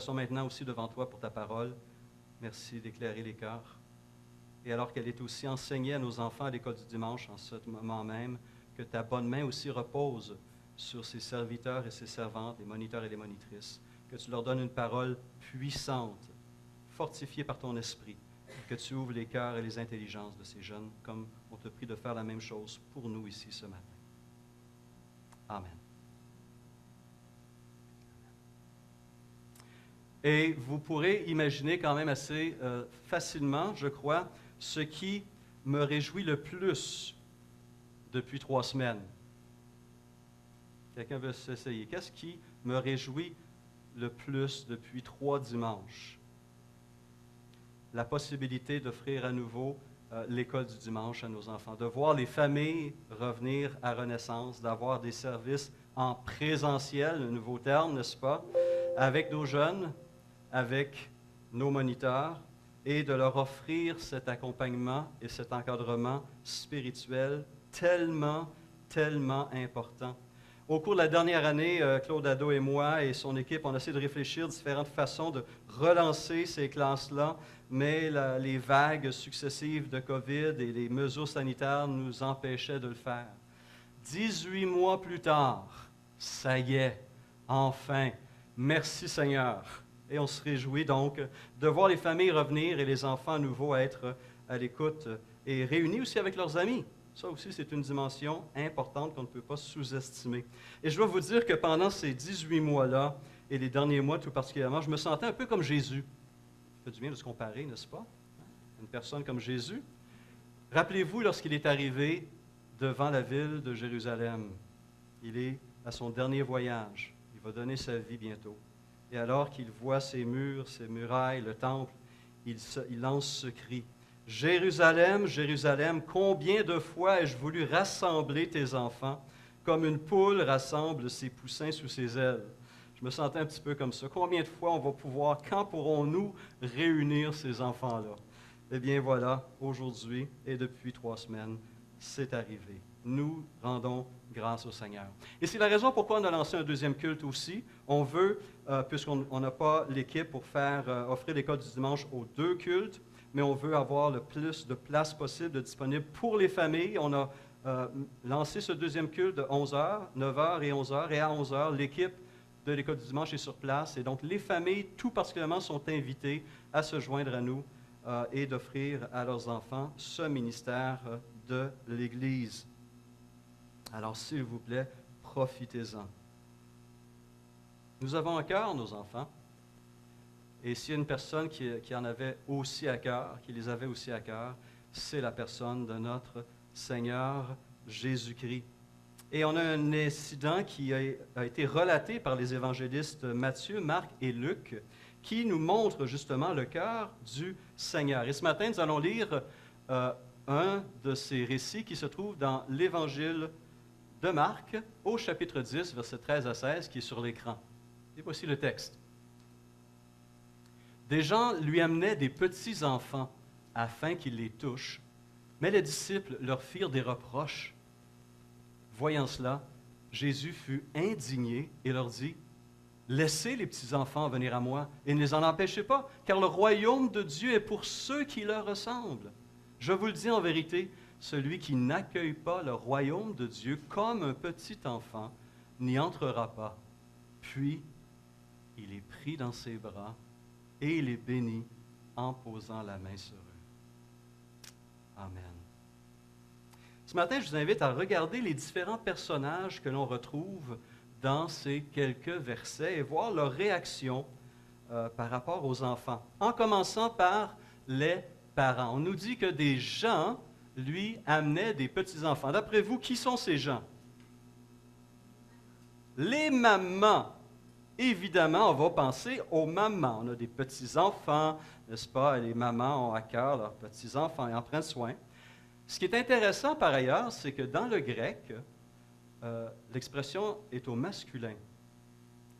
plaçons maintenant aussi devant toi pour ta parole. Merci d'éclairer les cœurs. Et alors qu'elle est aussi enseignée à nos enfants à l'école du dimanche en ce moment même, que ta bonne main aussi repose sur ces serviteurs et ces servantes, les moniteurs et les monitrices, que tu leur donnes une parole puissante, fortifiée par ton esprit, que tu ouvres les cœurs et les intelligences de ces jeunes, comme on te prie de faire la même chose pour nous ici ce matin. Amen. Et vous pourrez imaginer quand même assez facilement, je crois, ce qui me réjouit le plus depuis 3 semaines. Quelqu'un veut s'essayer. Qu'est-ce qui me réjouit le plus depuis 3 dimanches? La possibilité d'offrir à nouveau l'école du dimanche à nos enfants, de voir les familles revenir à Renaissance, d'avoir des services en présentiel, un nouveau terme, n'est-ce pas, avec nos jeunes, avec nos moniteurs, et de leur offrir cet accompagnement et cet encadrement spirituel tellement, tellement important. Au cours de la dernière année, Claude Addo et moi et son équipe, on a essayé de réfléchir à différentes façons de relancer ces classes-là, mais les vagues successives de COVID et les mesures sanitaires nous empêchaient de le faire. 18 mois plus tard, ça y est, enfin, merci Seigneur. Et on se réjouit donc de voir les familles revenir et les enfants à nouveau être à l'écoute et réunis aussi avec leurs amis. Ça aussi, c'est une dimension importante qu'on ne peut pas sous-estimer. Et je dois vous dire que pendant ces 18 mois-là, et les derniers mois tout particulièrement, je me sentais un peu comme Jésus. Ça fait du bien de se comparer, n'est-ce pas? Une personne comme Jésus. Rappelez-vous lorsqu'il est arrivé devant la ville de Jérusalem. Il est à son dernier voyage. Il va donner sa vie bientôt. Et alors qu'il voit ces murs, ces murailles, le temple, il lance ce cri. « Jérusalem, Jérusalem, combien de fois ai-je voulu rassembler tes enfants, comme une poule rassemble ses poussins sous ses ailes. » Je me sentais un petit peu comme ça. Combien de fois on va pouvoir, quand pourrons-nous réunir ces enfants-là? Eh bien voilà, aujourd'hui et depuis 3 semaines, c'est arrivé. Nous rendons grâce au Seigneur. Et c'est la raison pourquoi on a lancé un deuxième culte aussi. On veut, puisqu'on n'a pas l'équipe pour offrir l'école du dimanche aux 2 cultes, mais on veut avoir le plus de place possible disponible pour les familles. On a lancé ce deuxième culte de 11h, 9h et 11h. Et à 11h, l'équipe de l'école du dimanche est sur place. Et donc, les familles, tout particulièrement, sont invitées à se joindre à nous et d'offrir à leurs enfants ce ministère de l'Église. Alors, s'il vous plaît, profitez-en. Nous avons à cœur nos enfants. Et s'il y a une personne qui en avait aussi à cœur, qui les avait aussi à cœur, c'est la personne de notre Seigneur Jésus-Christ. Et on a un incident qui a été relaté par les évangélistes Matthieu, Marc et Luc, qui nous montre justement le cœur du Seigneur. Et ce matin, nous allons lire un de ces récits qui se trouve dans l'Évangile de Marc, au chapitre 10, versets 13 à 16, qui est sur l'écran. Et voici le texte. Des gens lui amenaient des petits enfants afin qu'il les touche, mais les disciples leur firent des reproches. Voyant cela, Jésus fut indigné et leur dit, « Laissez les petits enfants venir à moi et ne les en empêchez pas, car le royaume de Dieu est pour ceux qui leur ressemblent. Je vous le dis en vérité, celui qui n'accueille pas le royaume de Dieu comme un petit enfant n'y entrera pas. » Puis, il est pris dans ses bras et il est béni en posant la main sur eux. Amen. Ce matin, je vous invite à regarder les différents personnages que l'on retrouve dans ces quelques versets et voir leur réaction par rapport aux enfants. En commençant par les parents. On nous dit que des gens, lui, amenaient des petits-enfants. D'après vous, qui sont ces gens? Les mamans. Évidemment, on va penser aux mamans. On a des petits-enfants, n'est-ce pas? Et les mamans ont à cœur leurs petits-enfants et en prennent soin. Ce qui est intéressant par ailleurs, c'est que dans le grec, l'expression est au masculin.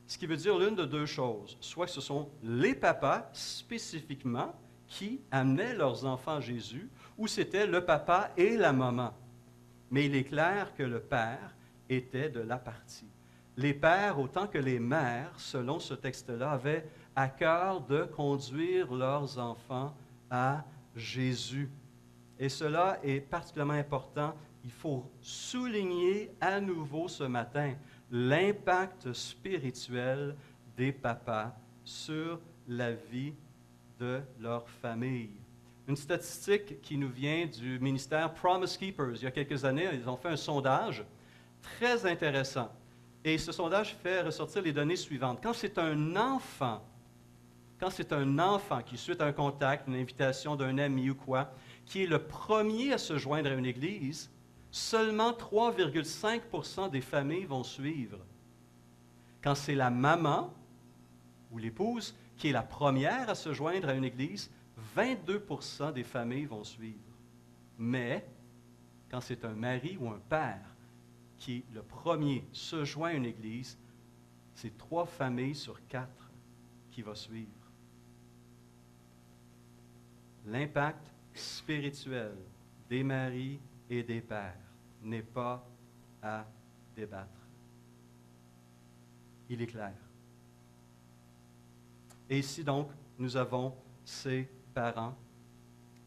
Ce qui veut dire l'une de 2 choses. Soit que ce sont les papas spécifiquement qui amenaient leurs enfants à Jésus, ou c'était le papa et la maman. Mais il est clair que le père était de la partie. Les pères, autant que les mères, selon ce texte-là, avaient à cœur de conduire leurs enfants à Jésus. Et cela est particulièrement important. Il faut souligner à nouveau ce matin l'impact spirituel des papas sur la vie de leur famille. Une statistique qui nous vient du ministère Promise Keepers. Il y a quelques années, ils ont fait un sondage très intéressant. Et ce sondage fait ressortir les données suivantes. Quand c'est un enfant qui, suite à un contact, une invitation d'un ami ou quoi, qui est le premier à se joindre à une église, seulement 3,5% des familles vont suivre. Quand c'est la maman ou l'épouse qui est la première à se joindre à une église, 22% des familles vont suivre. Mais quand c'est un mari ou un père qui est le premier se joint à une église, c'est 3 familles sur 4 qui vont suivre. L'impact spirituel des maris et des pères n'est pas à débattre. Il est clair. Et ici, donc, nous avons ces parents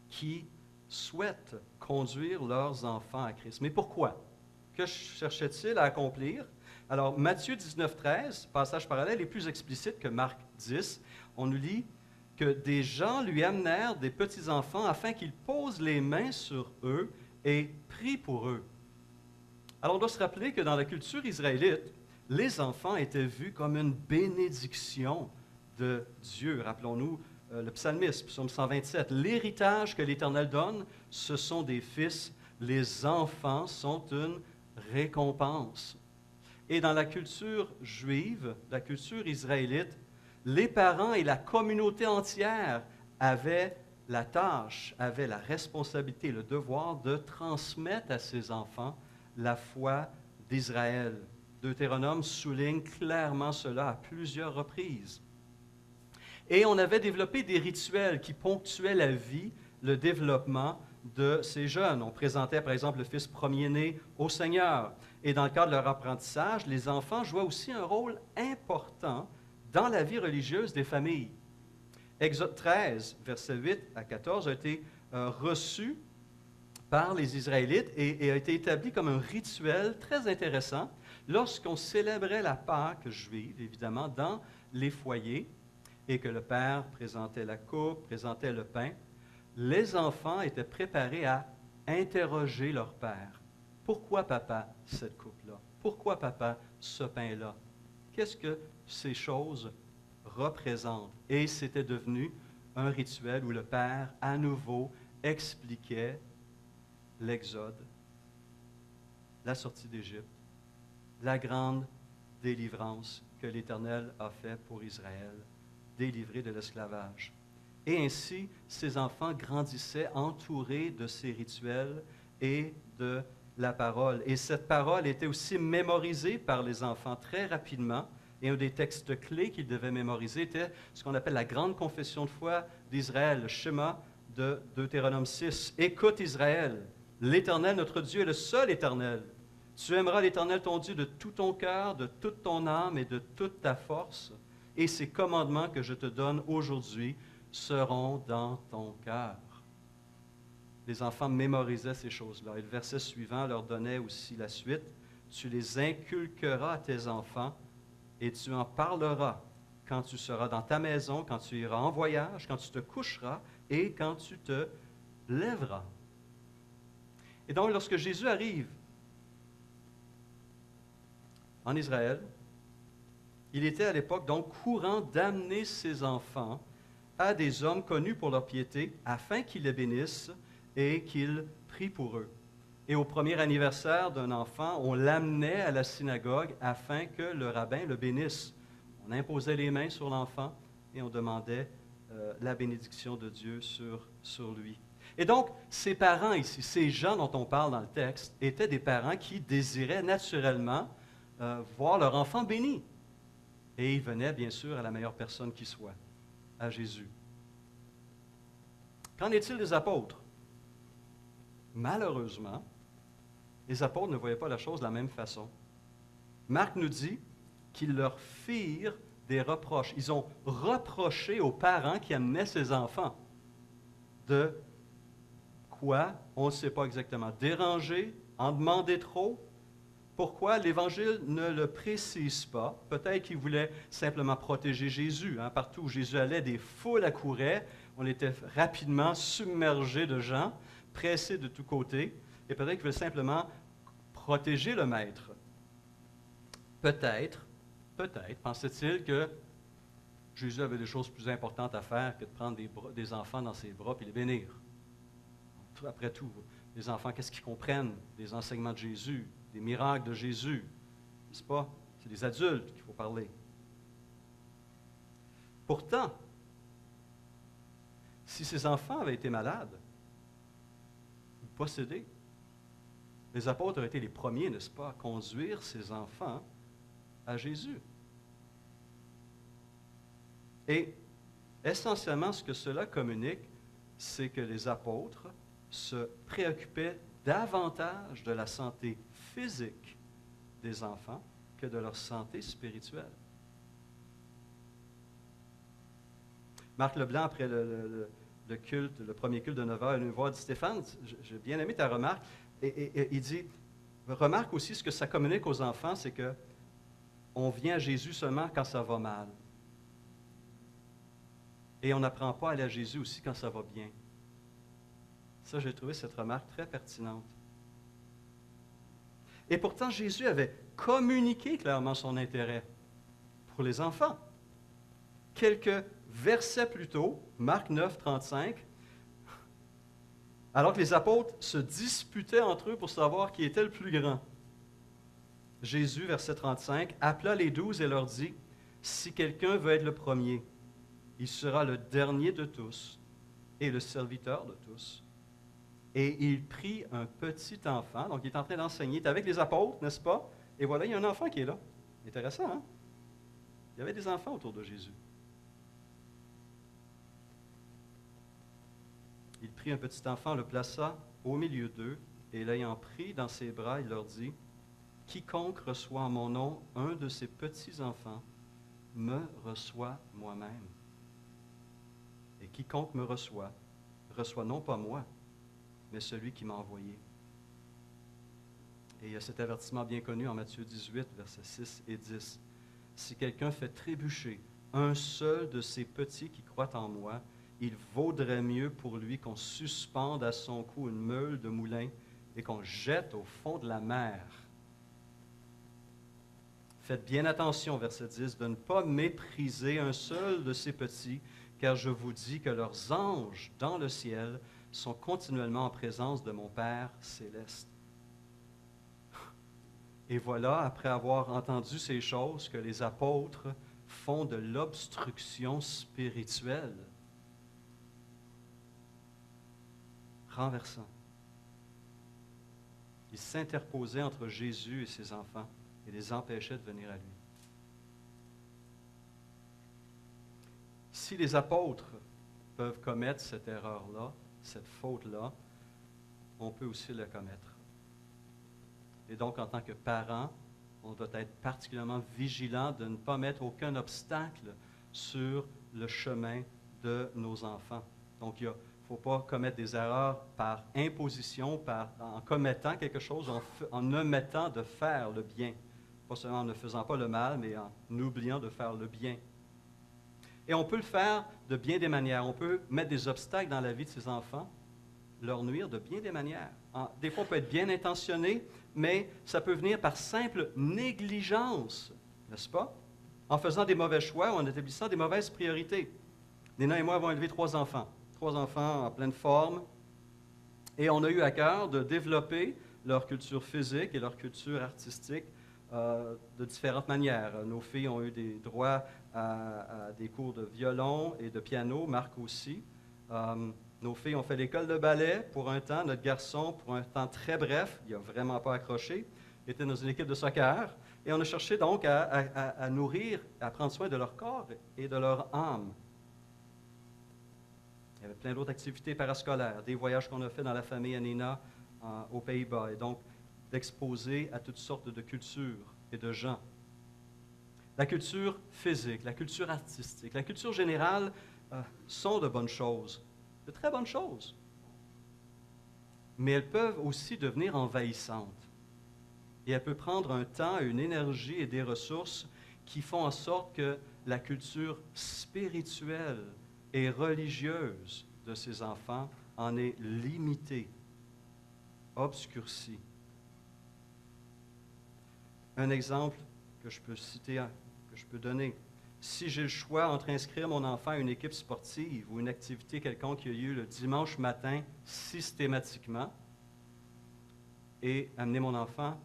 qui souhaitent conduire leurs enfants à Christ. Mais pourquoi? Que cherchait-il à accomplir? Alors, Matthieu 19, 13, passage parallèle, est plus explicite que Marc 10. On nous lit que des gens lui amenèrent des petits-enfants afin qu'il pose les mains sur eux et prie pour eux. Alors, on doit se rappeler que dans la culture israélite, les enfants étaient vus comme une bénédiction de Dieu. Rappelons-nous le psalmiste, psaume 127. L'héritage que l'Éternel donne, ce sont des fils. Les enfants sont une récompense. Et dans la culture juive, la culture israélite, les parents et la communauté entière avaient la tâche, avaient la responsabilité, le devoir de transmettre à ses enfants la foi d'Israël. Deutéronome souligne clairement cela à plusieurs reprises. Et on avait développé des rituels qui ponctuaient la vie, le développement de ces jeunes. On présentait par exemple le fils premier-né au Seigneur. Et dans le cadre de leur apprentissage, les enfants jouaient aussi un rôle important dans la vie religieuse des familles. Exode 13, versets 8 à 14, a été reçu par les Israélites et a été établi comme un rituel très intéressant lorsqu'on célébrait la Pâque juive, évidemment, dans les foyers, et que le père présentait la coupe, présentait le pain. Les enfants étaient préparés à interroger leur père. Pourquoi, papa, cette coupe-là? Pourquoi, papa, ce pain-là? Qu'est-ce que ces choses représentent? Et c'était devenu un rituel où le père, à nouveau, expliquait l'Exode, la sortie d'Égypte, la grande délivrance que l'Éternel a fait pour Israël, délivré de l'esclavage. Et ainsi, ces enfants grandissaient entourés de ces rituels et de la parole. Et cette parole était aussi mémorisée par les enfants très rapidement. Et un des textes clés qu'ils devaient mémoriser était ce qu'on appelle la grande confession de foi d'Israël, le schéma de Deutéronome 6. Écoute Israël, l'Éternel, notre Dieu, est le seul Éternel. Tu aimeras l'Éternel ton Dieu de tout ton cœur, de toute ton âme et de toute ta force. Et ces commandements que je te donne aujourd'hui seront dans ton cœur. Les enfants mémorisaient ces choses-là. Et le verset suivant leur donnait aussi la suite. Tu les inculqueras à tes enfants et tu en parleras quand tu seras dans ta maison, quand tu iras en voyage, quand tu te coucheras et quand tu te lèveras. Et donc, lorsque Jésus arrive en Israël, il était à l'époque donc courant d'amener ses enfants à des hommes connus pour leur piété afin qu'ils les bénissent et qu'ils prient pour eux. Et au premier anniversaire d'un enfant, on l'amenait à la synagogue afin que le rabbin le bénisse. On imposait les mains sur l'enfant et on demandait la bénédiction de Dieu sur lui. Et donc, ces parents ici, ces gens dont on parle dans le texte, étaient des parents qui désiraient naturellement voir leur enfant béni. Et ils venaient, bien sûr, à la meilleure personne qui soit, à Jésus. Qu'en est-il des apôtres? Malheureusement, les apôtres ne voyaient pas la chose de la même façon. Marc nous dit qu'ils leur firent des reproches. Ils ont reproché aux parents qui amenaient ces enfants de quoi, on ne sait pas exactement. Déranger, en demander trop. Pourquoi l'Évangile ne le précise pas? Peut-être qu'ils voulaient simplement protéger Jésus. Hein. Partout où Jésus allait, des foules accouraient. On était rapidement submergé de gens, pressés de tous côtés. Et peut-être qu'ils voulaient simplement protéger le Maître. Peut-être, pensait-il que Jésus avait des choses plus importantes à faire que de prendre des enfants dans ses bras et les bénir. Après tout, les enfants, qu'est-ce qu'ils comprennent des enseignements de Jésus, des miracles de Jésus? N'est-ce pas? C'est des adultes qu'il faut parler. Pourtant, si ces enfants avaient été malades ou possédés, les apôtres auraient été les premiers, n'est-ce pas, à conduire ces enfants à Jésus. Et essentiellement, ce que cela communique, c'est que les apôtres se préoccupaient davantage de la santé physique des enfants que de leur santé spirituelle. Marc Leblanc, après le culte, le premier culte de 9 heures, est venu voir, dit, Stéphane, j'ai bien aimé ta remarque, et il dit, remarque aussi ce que ça communique aux enfants, c'est que on vient à Jésus seulement quand ça va mal. Et on n'apprend pas à aller à Jésus aussi quand ça va bien. Ça, j'ai trouvé cette remarque très pertinente. Et pourtant, Jésus avait communiqué clairement son intérêt pour les enfants. Quelques versets plus tôt, Marc 9, 35, alors que les apôtres se disputaient entre eux pour savoir qui était le plus grand. Jésus, verset 35, appela les 12 et leur dit, « Si quelqu'un veut être le premier, il sera le dernier de tous et le serviteur de tous. » Et il prit un petit enfant, donc il est en train d'enseigner, il est avec les apôtres, n'est-ce pas? Et voilà, il y a un enfant qui est là. Intéressant, hein? Il y avait des enfants autour de Jésus. Il prit un petit enfant, le plaça au milieu d'eux, et l'ayant pris dans ses bras, il leur dit, « Quiconque reçoit en mon nom un de ces petits-enfants me reçoit moi-même. Et quiconque me reçoit non pas moi, mais celui qui m'a envoyé. » Et il y a cet avertissement bien connu en Matthieu 18, versets 6 et 10. « Si quelqu'un fait trébucher un seul de ces petits qui croient en moi, il vaudrait mieux pour lui qu'on suspende à son cou une meule de moulin et qu'on jette au fond de la mer. » Faites bien attention, verset 10, de ne pas mépriser un seul de ces petits, car je vous dis que leurs anges dans le ciel sont continuellement en présence de mon Père céleste. Et voilà, après avoir entendu ces choses, que les apôtres font de l'obstruction spirituelle. Renversant. Ils s'interposaient entre Jésus et ses enfants et les empêchaient de venir à lui. Si les apôtres peuvent commettre cette erreur-là, cette faute-là, on peut aussi le commettre. Et donc, en tant que parents, on doit être particulièrement vigilant de ne pas mettre aucun obstacle sur le chemin de nos enfants. Donc, il ne faut pas commettre des erreurs par imposition, en commettant quelque chose, en omettant de faire le bien. Pas seulement en ne faisant pas le mal, mais en oubliant de faire le bien. Et on peut le faire de bien des manières. On peut mettre des obstacles dans la vie de ses enfants, leur nuire de bien des manières. Des fois, on peut être bien intentionné, mais ça peut venir par simple négligence, n'est-ce pas? En faisant des mauvais choix ou en établissant des mauvaises priorités. Nina et moi avons élevé 3 enfants. 3 enfants en pleine forme. Et on a eu à cœur de développer leur culture physique et leur culture artistique de différentes manières. Nos filles ont eu des droits à des cours de violon et de piano, Marc aussi. Nos filles ont fait l'école de ballet pour un temps. Notre garçon, pour un temps très bref, il n'a vraiment pas accroché, était dans une équipe de soccer. Et on a cherché donc à nourrir, à prendre soin de leur corps et de leur âme. Il y avait plein d'autres activités parascolaires, des voyages qu'on a fait dans la famille à Nina aux Pays-Bas, et donc d'exposer à toutes sortes de cultures et de gens. La culture physique, la culture artistique, la culture générale sont de bonnes choses, de très bonnes choses. Mais elles peuvent aussi devenir envahissantes. Et elles peuvent prendre un temps, une énergie et des ressources qui font en sorte que la culture spirituelle et religieuse de ces enfants en est limitée, obscurcie. Un exemple que je peux citer, que je peux donner. Si j'ai le choix entre inscrire mon enfant à une équipe sportive ou une activité quelconque qui a lieu le dimanche matin systématiquement et amener mon enfant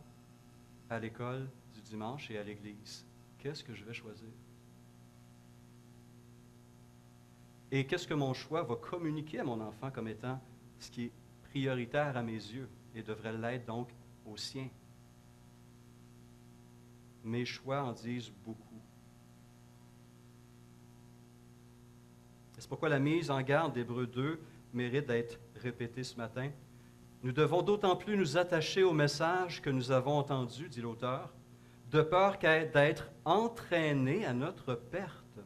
à l'école du dimanche et à l'église, qu'est-ce que je vais choisir? Et qu'est-ce que mon choix va communiquer à mon enfant comme étant ce qui est prioritaire à mes yeux et devrait l'être donc aux siens? Mes choix en disent beaucoup. C'est pourquoi la mise en garde d'Hébreux 2 mérite d'être répétée ce matin. Nous devons d'autant plus nous attacher au message que nous avons entendu, dit l'auteur, de peur d'être entraînés à notre perte.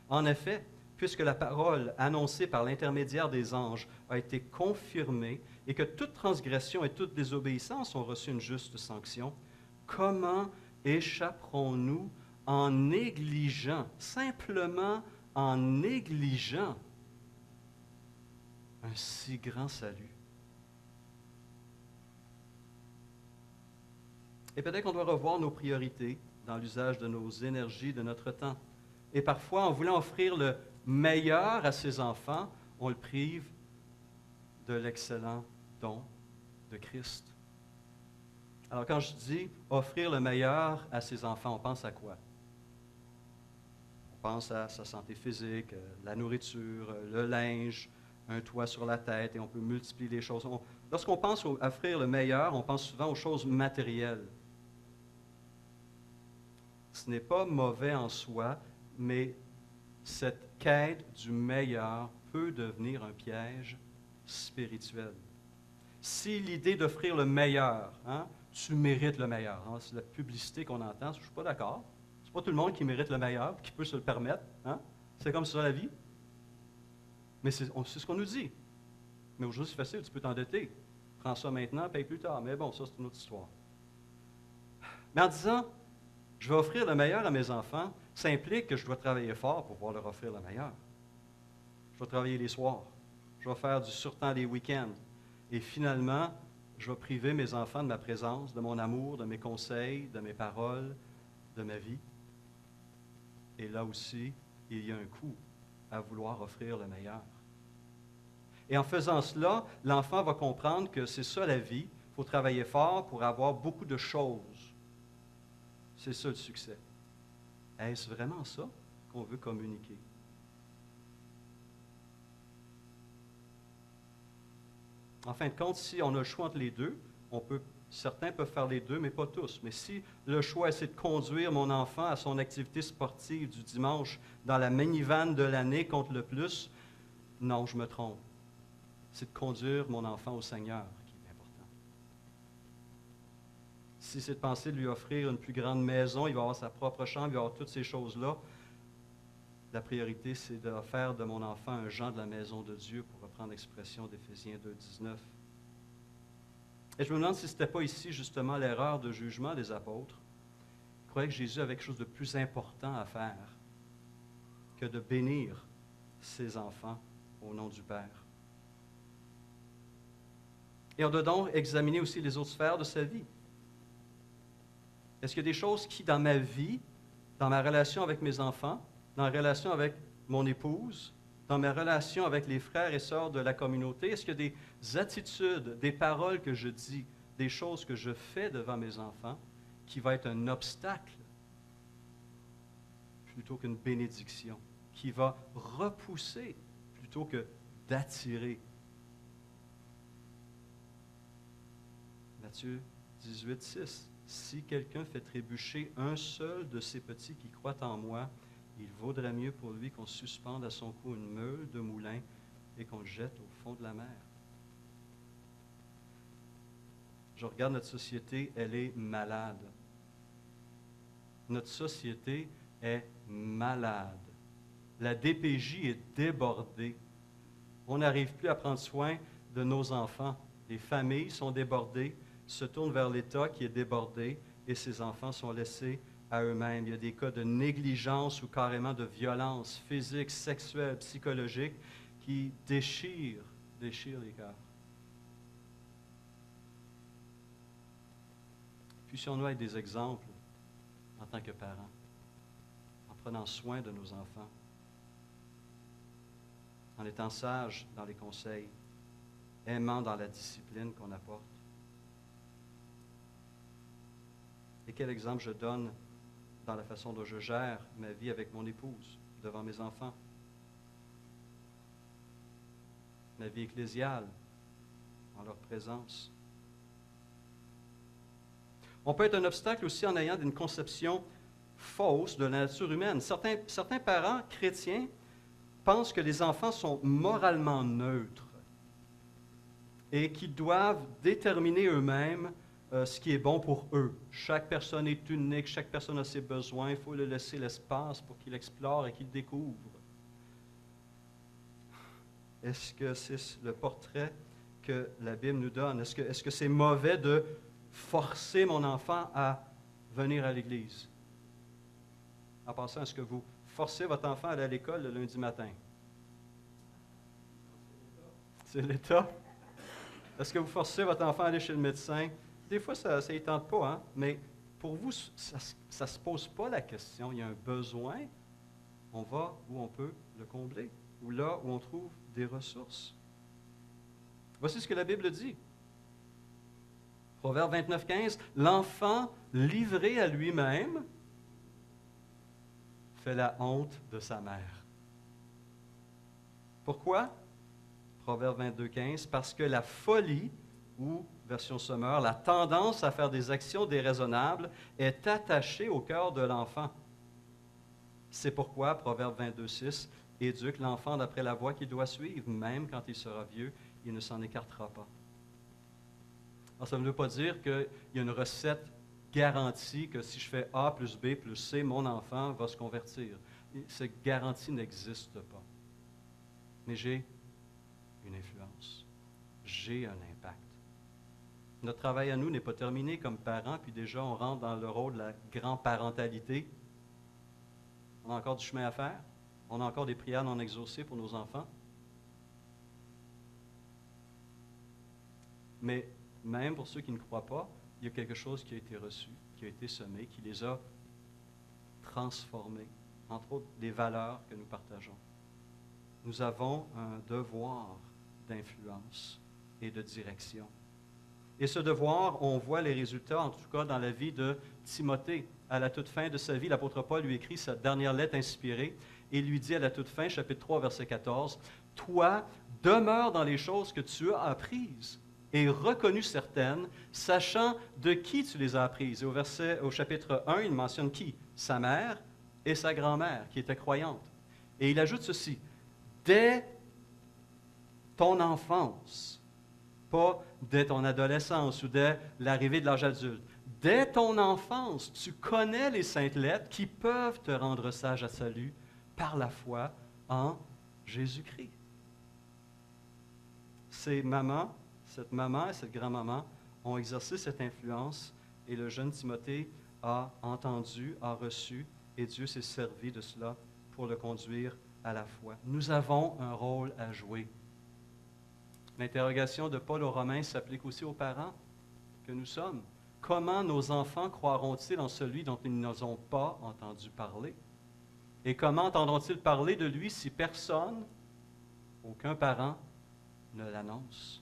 En effet, puisque la parole annoncée par l'intermédiaire des anges a été confirmée et que toute transgression et toute désobéissance ont reçu une juste sanction, comment échapperons-nous en négligeant, simplement en négligeant un si grand salut? Et peut-être qu'on doit revoir nos priorités dans l'usage de nos énergies, de notre temps. Et parfois, en voulant offrir le meilleur à ses enfants, on le prive de l'excellent don de Christ. Alors quand je dis offrir le meilleur à ses enfants, on pense à quoi? On pense à sa santé physique, la nourriture, le linge, un toit sur la tête, et on peut multiplier les choses. Lorsqu'on pense à offrir le meilleur, on pense souvent aux choses matérielles. Ce n'est pas mauvais en soi, mais cette quête du meilleur peut devenir un piège spirituel. Si l'idée d'offrir le meilleur, tu mérites le meilleur, c'est la publicité qu'on entend, je ne suis pas d'accord. Ce n'est pas tout le monde qui mérite le meilleur, qui peut se le permettre. C'est comme ça la vie. Mais c'est ce qu'on nous dit. Mais aujourd'hui, c'est facile, tu peux t'endetter. Prends ça maintenant, paye plus tard. Mais bon, ça, c'est une autre histoire. Mais en disant, je vais offrir le meilleur à mes enfants, ça implique que je dois travailler fort pour pouvoir leur offrir le meilleur. Je dois travailler les soirs. Je vais faire du surtemps les week-ends. Et finalement, je vais priver mes enfants de ma présence, de mon amour, de mes conseils, de mes paroles, de ma vie. Et là aussi, il y a un coût à vouloir offrir le meilleur. Et en faisant cela, l'enfant va comprendre que c'est ça la vie. Il faut travailler fort pour avoir beaucoup de choses. C'est ça le succès. Est-ce vraiment ça qu'on veut communiquer? En fin de compte, si on a le choix entre les deux, certains peuvent faire les deux, mais pas tous. Mais si le choix, c'est de conduire mon enfant à son activité sportive du dimanche dans la minivan de l'année contre le plus, non, je me trompe. C'est de conduire mon enfant au Seigneur qui est important. Si c'est de penser de lui offrir une plus grande maison, il va avoir sa propre chambre, il va avoir toutes ces choses-là, la priorité, c'est de faire de mon enfant un Jean de la maison de Dieu, pour reprendre l'expression d'Éphésiens 2,19. Et je me demande si ce n'était pas ici, justement, l'erreur de jugement des apôtres. Ils croyaient que Jésus avait quelque chose de plus important à faire que de bénir ses enfants au nom du Père. Et on doit donc examiner aussi les autres sphères de sa vie. Est-ce qu'il y a des choses qui, dans ma vie, dans ma relation avec mes enfants, dans la relation avec mon épouse, dans mes relations avec les frères et sœurs de la communauté, est-ce qu'il y a des attitudes, des paroles que je dis, des choses que je fais devant mes enfants qui va être un obstacle plutôt qu'une bénédiction, qui va repousser plutôt que d'attirer? Matthieu 18, 6. Si quelqu'un fait trébucher un seul de ces petits qui croient en moi, il vaudrait mieux pour lui qu'on suspende à son cou une meule de moulin et qu'on le jette au fond de la mer. Je regarde notre société, elle est malade. Notre société est malade. La DPJ est débordée. On n'arrive plus à prendre soin de nos enfants. Les familles sont débordées, se tournent vers l'État qui est débordé et ces enfants sont laissés à eux-mêmes. Il y a des cas de négligence ou carrément de violence physique, sexuelle, psychologique qui déchirent les cœurs. Puissions-nous être des exemples en tant que parents, en prenant soin de nos enfants, en étant sages dans les conseils, aimant dans la discipline qu'on apporte. Et quel exemple je donne dans la façon dont je gère ma vie avec mon épouse, devant mes enfants, ma vie ecclésiale, en leur présence. On peut être un obstacle aussi en ayant une conception fausse de la nature humaine. Certains parents chrétiens pensent que les enfants sont moralement neutres et qu'ils doivent déterminer eux-mêmes ce qui est bon pour eux. Chaque personne est unique, chaque personne a ses besoins, il faut lui laisser l'espace pour qu'il explore et qu'il découvre. Est-ce que c'est le portrait que la Bible nous donne? Est-ce que c'est mauvais de forcer mon enfant à venir à l'Église? En passant, est-ce que vous forcez votre enfant à aller à l'école le lundi matin? C'est l'État. Est-ce que vous forcez votre enfant à aller chez le médecin? Des fois, ça ne tente pas, hein? Mais pour vous, ça ne se pose pas la question. Il y a un besoin, on va où on peut le combler, ou là où on trouve des ressources. Voici ce que la Bible dit. Proverbe 29,15, « L'enfant livré à lui-même fait la honte de sa mère. » Pourquoi? Proverbe 22,15, « Parce que la folie, ou, version Sommer, la tendance à faire des actions déraisonnables est attachée au cœur de l'enfant. C'est pourquoi, Proverbe 22,6, « Éduque l'enfant d'après la voie qu'il doit suivre, même quand il sera vieux, il ne s'en écartera pas. » Alors, ça ne veut pas dire qu'il y a une recette garantie que si je fais A plus B plus C, mon enfant va se convertir. Cette garantie n'existe pas. Mais j'ai une influence. J'ai un impact. Notre travail à nous n'est pas terminé comme parents, puis déjà on rentre dans le rôle de la grand-parentalité. On a encore du chemin à faire. On a encore des prières non exaucées pour nos enfants. Mais même pour ceux qui ne croient pas, il y a quelque chose qui a été reçu, qui a été semé, qui les a transformés, entre autres des valeurs que nous partageons. Nous avons un devoir d'influence et de direction. Et ce devoir, on voit les résultats, en tout cas dans la vie de Timothée. À la toute fin de sa vie, l'apôtre Paul lui écrit sa dernière lettre inspirée et lui dit à la toute fin, chapitre 3, verset 14, « Toi, demeure dans les choses que tu as apprises et reconnues certaines, sachant de qui tu les as apprises. » Et au chapitre 1, il mentionne qui? Sa mère et sa grand-mère, qui étaient croyantes. Et il ajoute ceci, « Dès ton enfance, pas dès ton adolescence ou dès l'arrivée de l'âge adulte, dès ton enfance, tu connais les saintes lettres qui peuvent te rendre sage à salut par la foi en Jésus-Christ. » Cette maman et cette grand-maman ont exercé cette influence et le jeune Timothée a entendu, a reçu et Dieu s'est servi de cela pour le conduire à la foi. Nous avons un rôle à jouer. L'interrogation de Paul aux Romains s'applique aussi aux parents que nous sommes. Comment nos enfants croiront-ils en celui dont ils n'ont pas entendu parler? Et comment entendront-ils parler de lui si personne, aucun parent, ne l'annonce?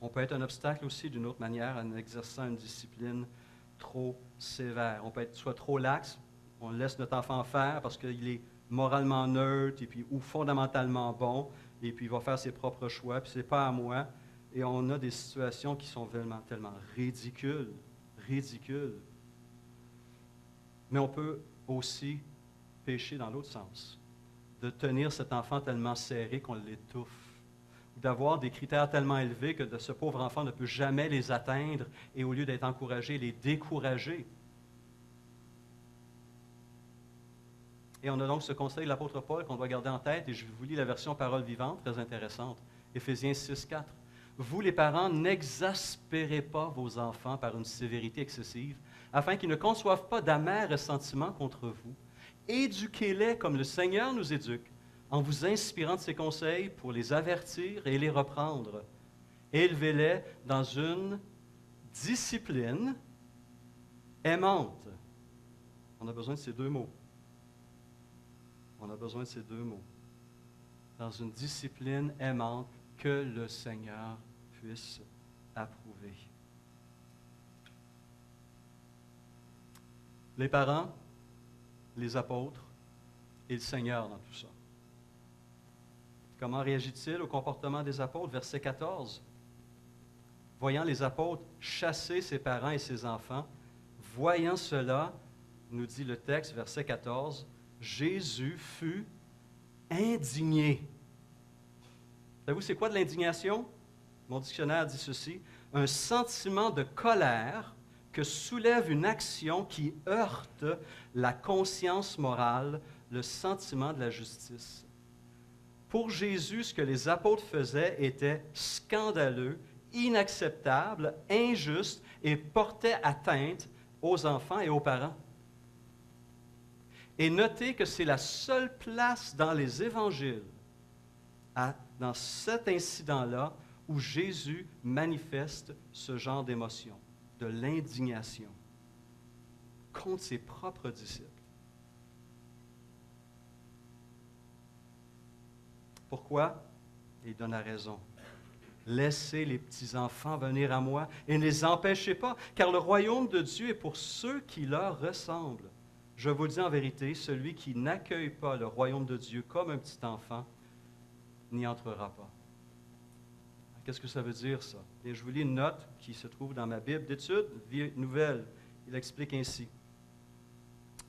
On peut être un obstacle aussi d'une autre manière en exerçant une discipline trop sévère. On peut être soit trop laxe, on laisse notre enfant faire parce qu'il est moralement neutre et puis, ou fondamentalement bon, et puis il va faire ses propres choix, puis ce n'est pas à moi. Et on a des situations qui sont tellement ridicules. Mais on peut aussi pécher dans l'autre sens, de tenir cet enfant tellement serré qu'on l'étouffe, ou d'avoir des critères tellement élevés que ce pauvre enfant ne peut jamais les atteindre et au lieu d'être encouragé, les décourager. Et on a donc ce conseil de l'apôtre Paul qu'on doit garder en tête, et je vous lis la version Parole vivante, très intéressante, Éphésiens 6, 4. Vous, les parents, n'exaspérez pas vos enfants par une sévérité excessive, afin qu'ils ne conçoivent pas d'amers ressentiments contre vous. Éduquez-les comme le Seigneur nous éduque, en vous inspirant de ses conseils pour les avertir et les reprendre. Élevez-les dans une discipline aimante. On a besoin de ces deux mots. On a besoin de ces deux mots. Dans une discipline aimante que le Seigneur puisse approuver. Les parents, les apôtres et le Seigneur dans tout ça. Comment réagit-il au comportement des apôtres? Verset 14. Voyant les apôtres chasser ses parents et ses enfants, voyant cela, nous dit le texte, verset 14, Jésus fut indigné. Savez-vous, c'est quoi de l'indignation? Mon dictionnaire dit ceci, un sentiment de colère que soulève une action qui heurte la conscience morale, le sentiment de la justice. Pour Jésus, ce que les apôtres faisaient était scandaleux, inacceptable, injuste et portait atteinte aux enfants et aux parents. Et notez que c'est la seule place dans les évangiles, dans cet incident-là, où Jésus manifeste ce genre d'émotion, de l'indignation contre ses propres disciples. Pourquoi? Il donne la raison. Laissez les petits-enfants venir à moi et ne les empêchez pas, car le royaume de Dieu est pour ceux qui leur ressemblent. Je vous le dis en vérité, celui qui n'accueille pas le royaume de Dieu comme un petit enfant n'y entrera pas. Qu'est-ce que ça veut dire, ça? Et je vous lis une note qui se trouve dans ma Bible d'études, Vie nouvelle. Il explique ainsi.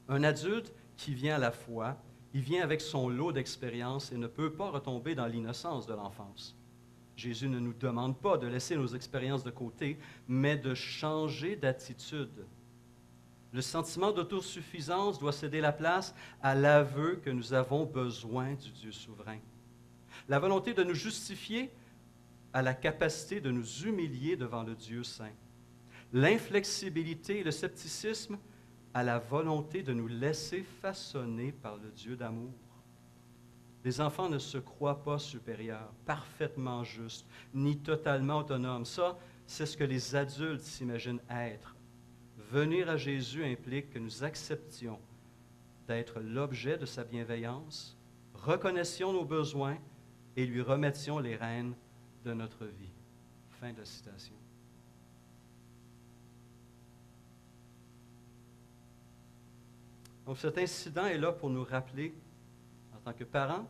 Un adulte qui vient à la foi, il vient avec son lot d'expérience et ne peut pas retomber dans l'innocence de l'enfance. Jésus ne nous demande pas de laisser nos expériences de côté, mais de changer d'attitude. Le sentiment d'autosuffisance doit céder la place à l'aveu que nous avons besoin du Dieu souverain. La volonté de nous justifier à la capacité de nous humilier devant le Dieu saint. L'inflexibilité et le scepticisme à la volonté de nous laisser façonner par le Dieu d'amour. Les enfants ne se croient pas supérieurs, parfaitement justes, ni totalement autonomes. Ça, c'est ce que les adultes s'imaginent être. Venir à Jésus implique que nous acceptions d'être l'objet de sa bienveillance, reconnaissions nos besoins et lui remettions les rênes de notre vie. Fin de la citation. Donc cet incident est là pour nous rappeler, en tant que parents,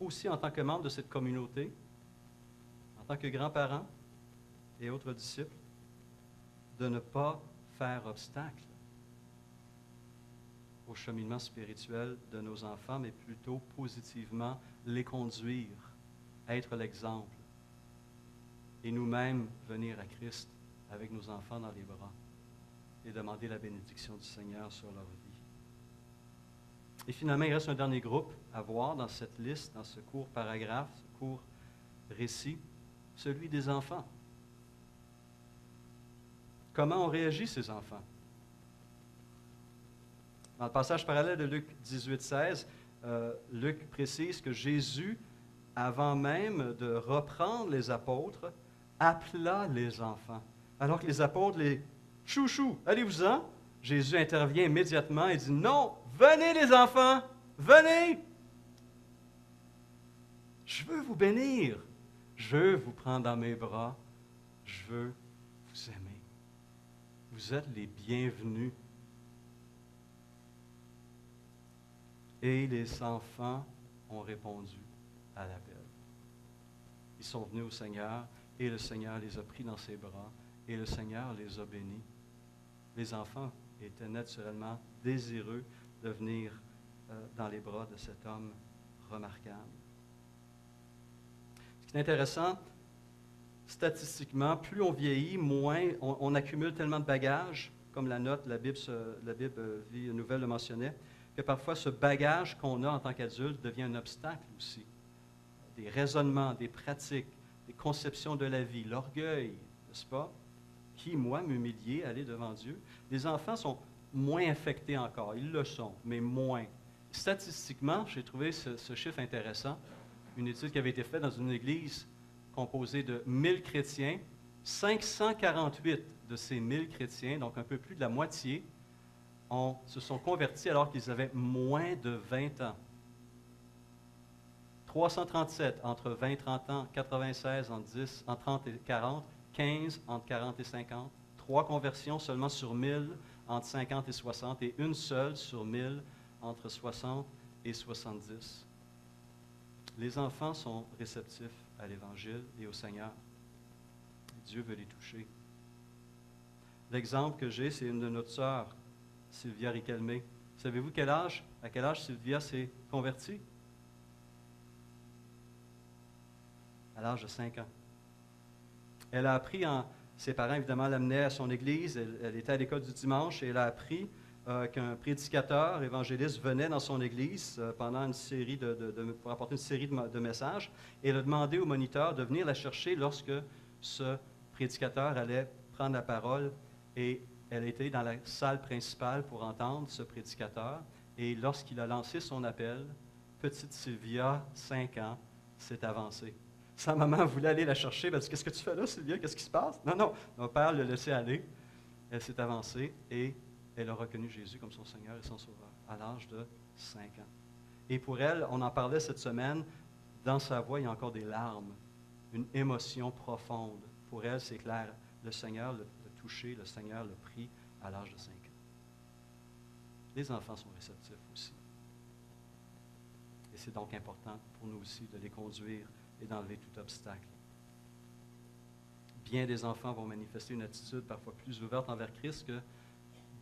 aussi en tant que membres de cette communauté, en tant que grands-parents et autres disciples, de ne pas faire obstacle au cheminement spirituel de nos enfants, mais plutôt positivement les conduire, être l'exemple, et nous-mêmes venir à Christ avec nos enfants dans les bras et demander la bénédiction du Seigneur sur leur vie. Et finalement, il reste un dernier groupe à voir dans cette liste, dans ce court paragraphe, ce court récit, celui des enfants. Comment ont réagi ces enfants? Dans le passage parallèle de Luc 18, 16, Luc précise que Jésus, avant même de reprendre les apôtres, appela les enfants. Alors que les apôtres, les chouchous, allez-vous-en, Jésus intervient immédiatement et dit, non, venez les enfants, venez. Je veux vous bénir, je veux vous prendre dans mes bras, je veux vous aimer. Vous êtes les bienvenus. Et les enfants ont répondu à l'appel. Ils sont venus au Seigneur et le Seigneur les a pris dans ses bras et le Seigneur les a bénis. Les enfants étaient naturellement désireux de venir dans les bras de cet homme remarquable. Ce C'est intéressant, statistiquement, plus on vieillit, moins on accumule tellement de bagages, comme la Bible Vie Nouvelle le mentionnait, que parfois ce bagage qu'on a en tant qu'adulte devient un obstacle aussi. Des raisonnements, des pratiques, des conceptions de la vie, l'orgueil, n'est-ce pas? Qui, moi, m'humilier, aller devant Dieu? Les enfants sont moins affectés encore, ils le sont, mais moins. Statistiquement, j'ai trouvé ce chiffre intéressant. Une étude qui avait été faite dans une église composée de 1000 chrétiens. 548 de ces 1000 chrétiens, donc un peu plus de la moitié, se sont convertis alors qu'ils avaient moins de 20 ans. 337 entre 20 et 30 ans, 96 entre 30 et 40, 15 entre 40 et 50, 3 conversions seulement sur 1000 entre 50 et 60 et une seule sur 1000 entre 60 et 70. Les enfants sont réceptifs à l'Évangile et au Seigneur. Dieu veut les toucher. L'exemple que j'ai, c'est une de notre sœur, Sylvia Riquelme. Savez-vous à quel âge Sylvia s'est convertie? À l'âge de 5 ans. Elle a appris, ses parents évidemment l'amenaient à son église, elle était à l'école du dimanche et elle a appris qu'un prédicateur évangéliste venait dans son église pendant une série pour apporter une série de messages et elle a demandé au moniteur de venir la chercher lorsque ce prédicateur allait prendre la parole et elle était dans la salle principale pour entendre ce prédicateur et lorsqu'il a lancé son appel, petite Sylvia, 5 ans, s'est avancée. Sa maman voulait aller la chercher. Elle a dit, « Qu'est-ce que tu fais là, Sylvia? Qu'est-ce qui se passe? » Non, non. Mon père l'a laissé aller. Elle s'est avancée et elle a reconnu Jésus comme son Seigneur et son Sauveur à l'âge de 5 ans. Et pour elle, on en parlait cette semaine, dans sa voix, il y a encore des larmes, une émotion profonde. Pour elle, c'est clair. Le Seigneur l'a touché, le Seigneur l'a pris à l'âge de 5 ans. Les enfants sont réceptifs aussi. Et c'est donc important pour nous aussi de les conduire et d'enlever tout obstacle. Bien des enfants vont manifester une attitude parfois plus ouverte envers Christ que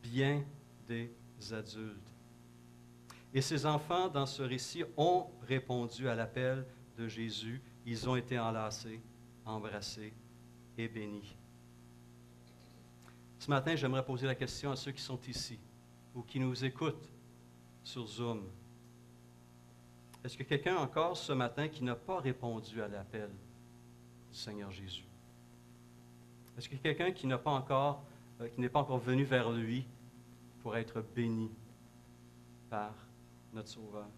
bien des adultes. Et ces enfants, dans ce récit, ont répondu à l'appel de Jésus. Ils ont été enlacés, embrassés et bénis. Ce matin, j'aimerais poser la question à ceux qui sont ici ou qui nous écoutent sur Zoom. Est-ce que quelqu'un encore ce matin qui n'a pas répondu à l'appel du Seigneur Jésus? Est-ce que quelqu'un qui n'est pas encore venu vers lui pour être béni par notre Sauveur?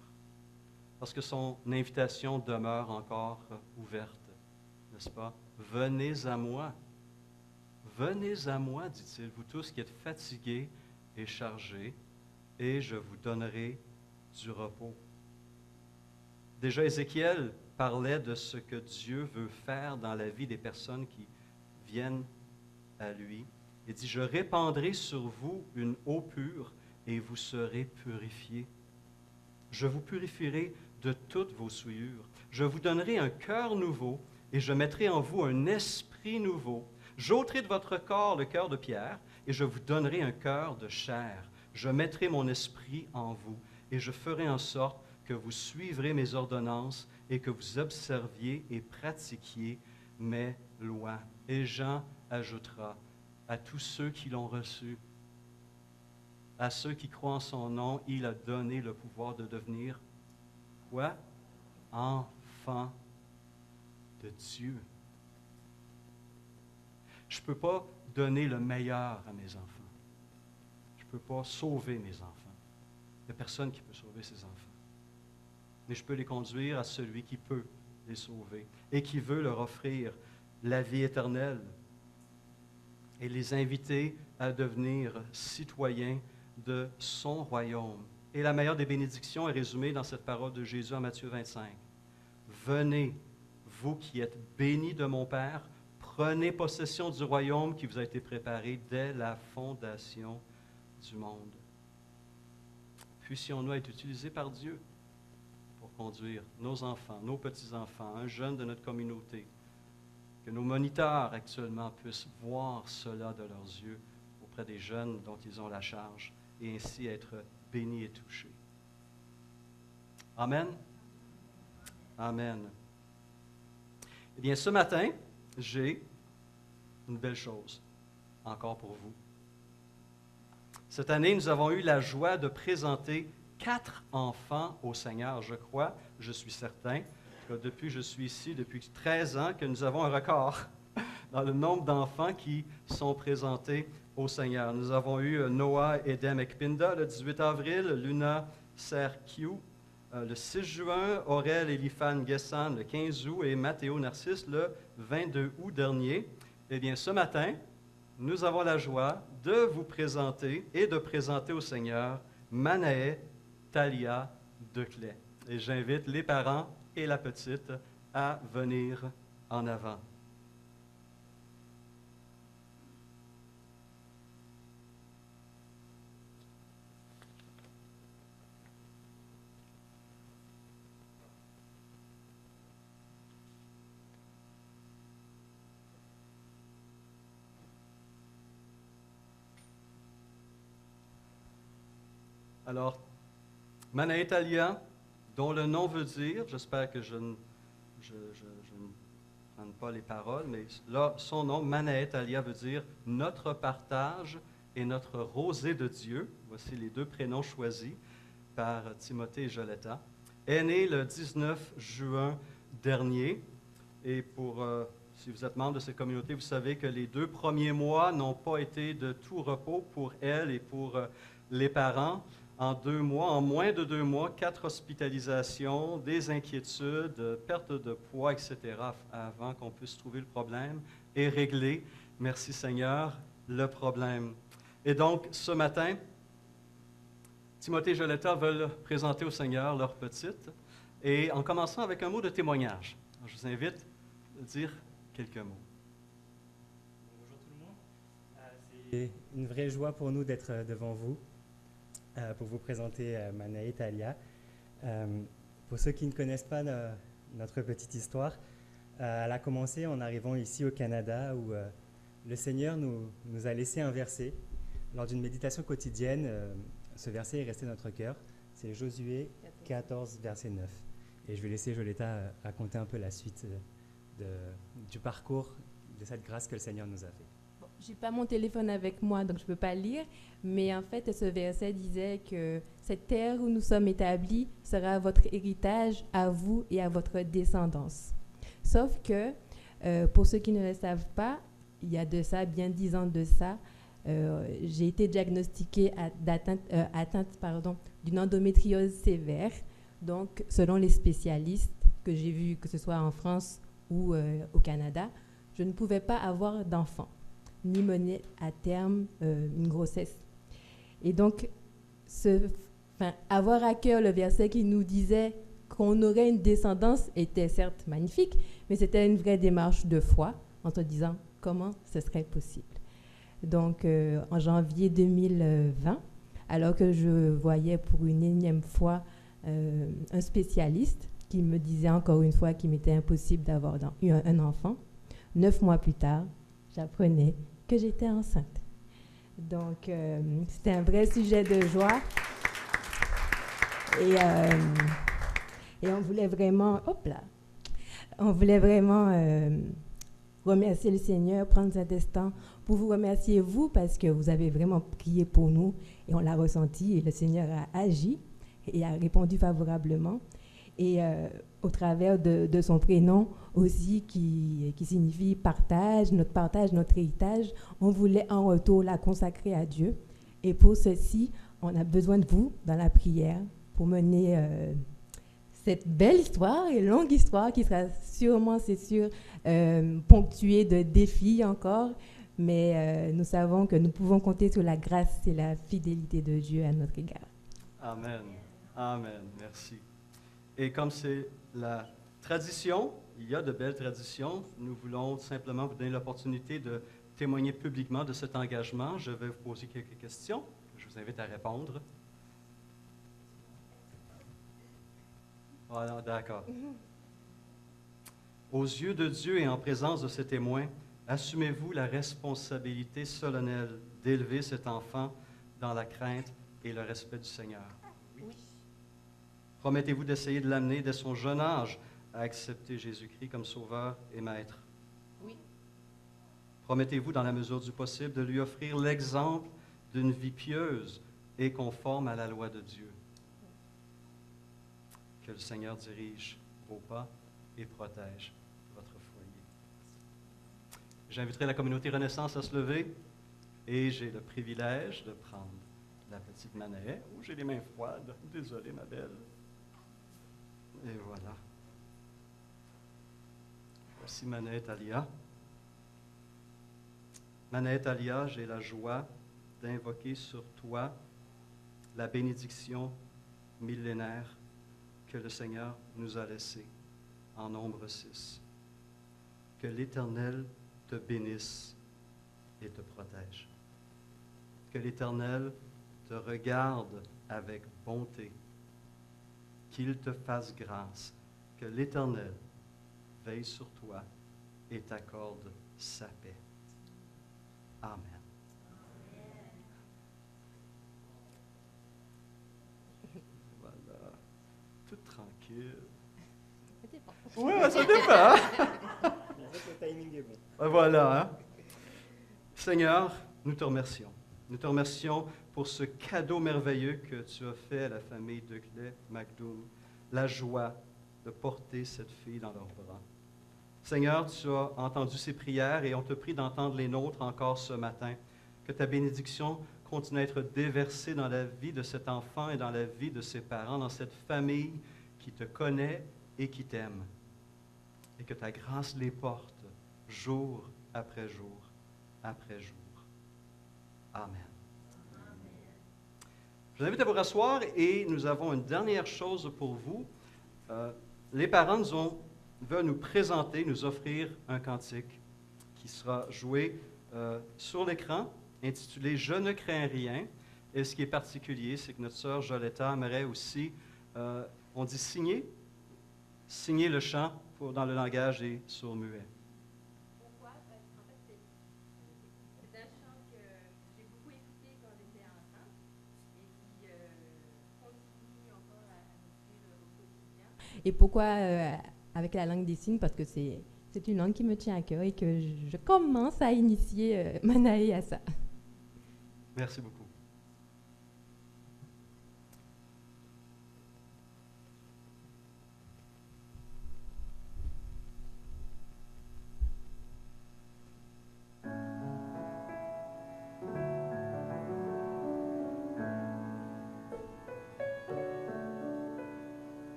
Parce que son invitation demeure encore ouverte, n'est-ce pas? Venez à moi, dit-il, vous tous qui êtes fatigués et chargés, et je vous donnerai du repos. Déjà, Ézéchiel parlait de ce que Dieu veut faire dans la vie des personnes qui viennent à lui. Il dit, « Je répandrai sur vous une eau pure et vous serez purifiés. Je vous purifierai de toutes vos souillures. Je vous donnerai un cœur nouveau et je mettrai en vous un esprit nouveau. J'ôterai de votre corps le cœur de pierre et je vous donnerai un cœur de chair. Je mettrai mon esprit en vous et je ferai en sorte que vous suivrez mes ordonnances et que vous observiez et pratiquiez mes lois. » Et Jean ajoutera, à tous ceux qui l'ont reçu, à ceux qui croient en son nom, il a donné le pouvoir de devenir, quoi? Enfants de Dieu. Je ne peux pas donner le meilleur à mes enfants. Je ne peux pas sauver mes enfants. Il n'y a personne qui peut sauver ses enfants. Mais je peux les conduire à celui qui peut les sauver et qui veut leur offrir la vie éternelle et les inviter à devenir citoyens de son royaume. Et la meilleure des bénédictions est résumée dans cette parole de Jésus en Matthieu 25. « Venez, vous qui êtes bénis de mon Père, prenez possession du royaume qui vous a été préparé dès la fondation du monde. » Puissions-nous être utilisés par Dieu pour conduire nos enfants, nos petits-enfants, un jeune de notre communauté, que nos moniteurs actuellement puissent voir cela de leurs yeux auprès des jeunes dont ils ont la charge et ainsi être bénis et touchés. Amen. Amen. Eh bien, ce matin, j'ai une belle chose encore pour vous. Cette année, nous avons eu la joie de présenter 4 enfants au Seigneur, je crois, je suis certain, que depuis que je suis ici, depuis 13 ans, que nous avons un record dans le nombre d'enfants qui sont présentés au Seigneur. Nous avons eu Noah Edem Ekpinda le 18 avril, Luna Serkiou le 6 juin, Aurel Elifan Gessan le 15 août et Mathéo Narcisse le 22 août dernier. Eh bien, ce matin, nous avons la joie de vous présenter et de présenter au Seigneur Manaë Talia Declet. Et j'invite les parents et la petite à venir en avant. Alors, Manaë Talia, dont le nom veut dire, j'espère que je ne prends pas les paroles, mais là, son nom, Manaë Talia, veut dire « notre partage et notre rosée de Dieu ». Voici les 2 prénoms choisis par Timothée et Joletta. Est née le 19 juin dernier. Et si vous êtes membre de cette communauté, vous savez que les 2 premiers mois n'ont pas été de tout repos pour elle et pour les parents. En 2 mois, en moins de 2 mois, 4 hospitalisations, des inquiétudes, perte de poids, etc., avant qu'on puisse trouver le problème et régler, merci Seigneur, le problème. Et donc, ce matin, Timothée et Joletta veulent présenter au Seigneur leur petite, et en commençant avec un mot de témoignage. Alors, je vous invite à dire quelques mots. Bonjour tout le monde. C'est une vraie joie pour nous d'être devant vous. Pour vous présenter Manaë Talia. Pour ceux qui ne connaissent pas notre petite histoire, elle a commencé en arrivant ici au Canada où le Seigneur nous a laissé un verset. Lors d'une méditation quotidienne, ce verset est resté dans notre cœur. C'est Josué 14, verset 9. Et je vais laisser Joletta raconter un peu la suite du parcours de cette grâce que le Seigneur nous a fait. Je n'ai pas mon téléphone avec moi, donc je ne peux pas lire. Mais en fait, ce verset disait que cette terre où nous sommes établis sera votre héritage à vous et à votre descendance. Sauf que, pour ceux qui ne le savent pas, il y a de ça, bien 10 ans de ça, j'ai été diagnostiquée atteinte d'une endométriose sévère. Donc, selon les spécialistes que j'ai vus, que ce soit en France ou au Canada, je ne pouvais pas avoir d'enfant, ni mener à terme une grossesse. Et donc, avoir à cœur le verset qui nous disait qu'on aurait une descendance était certes magnifique, mais c'était une vraie démarche de foi en se disant comment ce serait possible. Donc, en janvier 2020, alors que je voyais pour une énième fois un spécialiste qui me disait encore une fois qu'il m'était impossible d'avoir un enfant, 9 mois plus tard, j'apprenais que j'étais enceinte. Donc, c'était un vrai sujet de joie. Et on voulait vraiment, remercier le Seigneur, prendre cet instant pour vous remercier, vous, parce que vous avez vraiment prié pour nous et on l'a ressenti et le Seigneur a agi et a répondu favorablement. Et au travers de son prénom aussi, qui signifie partage, notre héritage, on voulait en retour la consacrer à Dieu. Et pour ceci, on a besoin de vous dans la prière pour mener cette belle histoire et longue histoire qui sera sûrement, c'est sûr, ponctuée de défis encore. Mais nous savons que nous pouvons compter sur la grâce et la fidélité de Dieu à notre égard. Amen. Amen. Merci. Et comme c'est la tradition, il y a de belles traditions, nous voulons simplement vous donner l'opportunité de témoigner publiquement de cet engagement. Je vais vous poser quelques questions. Je vous invite à répondre. Voilà, d'accord. Aux yeux de Dieu et en présence de ses témoins, assumez-vous la responsabilité solennelle d'élever cet enfant dans la crainte et le respect du Seigneur? Oui. Promettez-vous d'essayer de l'amener dès son jeune âge à accepter Jésus-Christ comme Sauveur et Maître? Oui. Promettez-vous, dans la mesure du possible, de lui offrir l'exemple d'une vie pieuse et conforme à la loi de Dieu? Que le Seigneur dirige vos pas et protège votre foyer. J'inviterai la communauté Renaissance à se lever et j'ai le privilège de prendre la petite Manaë. Oh, j'ai les mains froides. Désolé, ma belle. Et voilà. Voici Manaë Talia. Manaë Talia, j'ai la joie d'invoquer sur toi la bénédiction millénaire que le Seigneur nous a laissée en Nombre 6. Que l'Éternel te bénisse et te protège. Que l'Éternel te regarde avec bonté, qu'il te fasse grâce, que l'Éternel veille sur toi et t'accorde sa paix. Amen. Voilà, tout tranquille. Ça dépend. Oui, ça dépend. Le timing est bon. Voilà. Hein? Seigneur, nous te remercions. Nous te remercions pour ce cadeau merveilleux que tu as fait à la famille de Clay McDoom, la joie de porter cette fille dans leurs bras. Seigneur, tu as entendu ces prières et on te prie d'entendre les nôtres encore ce matin. Que ta bénédiction continue à être déversée dans la vie de cet enfant et dans la vie de ses parents, dans cette famille qui te connaît et qui t'aime. Et que ta grâce les porte jour après jour après jour. Amen. Je vous invite à vous rasseoir et nous avons une dernière chose pour vous. Les parents veulent nous présenter, nous offrir un cantique qui sera joué sur l'écran, intitulé « Je ne crains rien ». Et ce qui est particulier, c'est que notre sœur Joletta aimerait aussi, on dit signer le chant dans le langage des sourds-muets. Pourquoi? Parce qu'en fait, c'est un chant que j'ai beaucoup écouté quand j'étais enfant et qui continue encore à me suivre au quotidien. Et pourquoi avec la langue des signes? Parce que c'est une langue qui me tient à cœur et que je commence à initier Manaë à ça. Merci beaucoup.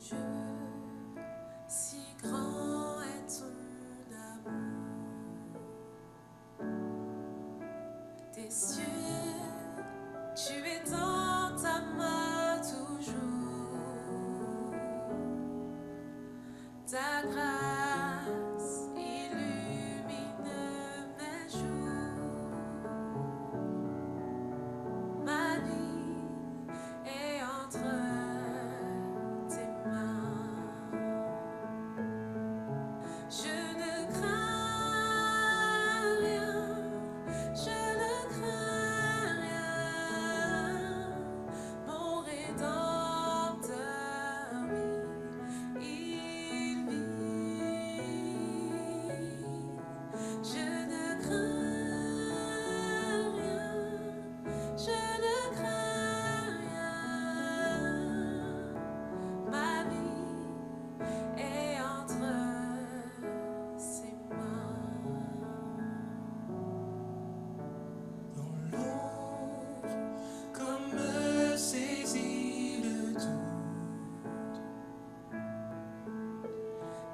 Dieu, si grand est ton amour, tes cieux, tu étends ta main toujours, ta grâce illumine mes jours, ma vie est entre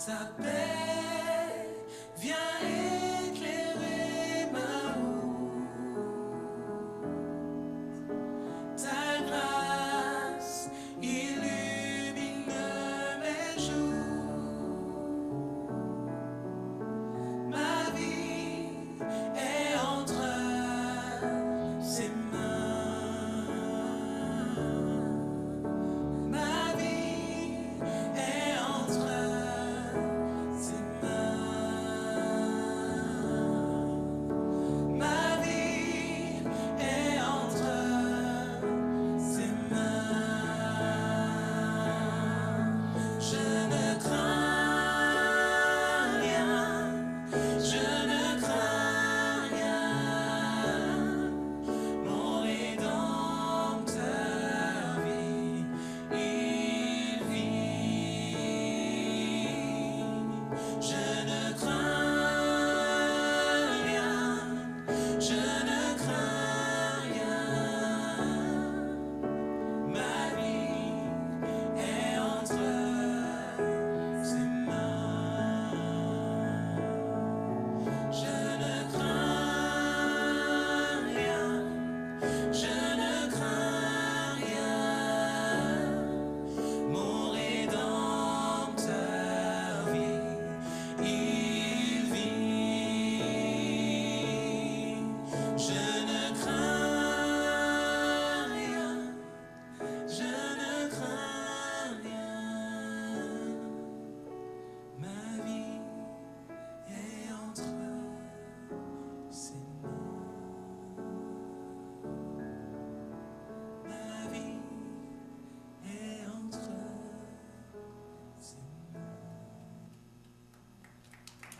ta paix vient éclairer ma route, ta grâce illumine mes jours, ma vie est entre ses mains, ma vie est entre ses mains.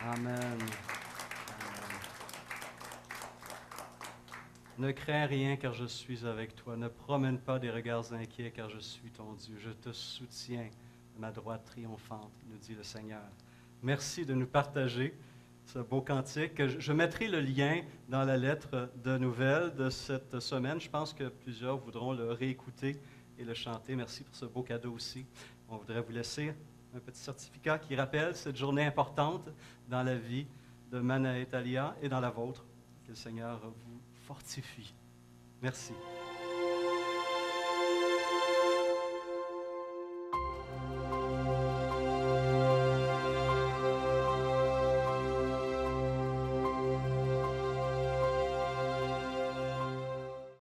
Amen. Amen. Ne crains rien car je suis avec toi. Ne promène pas des regards inquiets car je suis ton Dieu. Je te soutiens de ma droite triomphante, nous dit le Seigneur. Merci de nous partager ce beau cantique. Je mettrai le lien dans la lettre de nouvelles de cette semaine. Je pense que plusieurs voudront le réécouter et le chanter. Merci pour ce beau cadeau aussi. On voudrait vous laisser un petit certificat qui rappelle cette journée importante dans la vie de Manaet Aliyah et dans la vôtre. Que le Seigneur vous fortifie. Merci.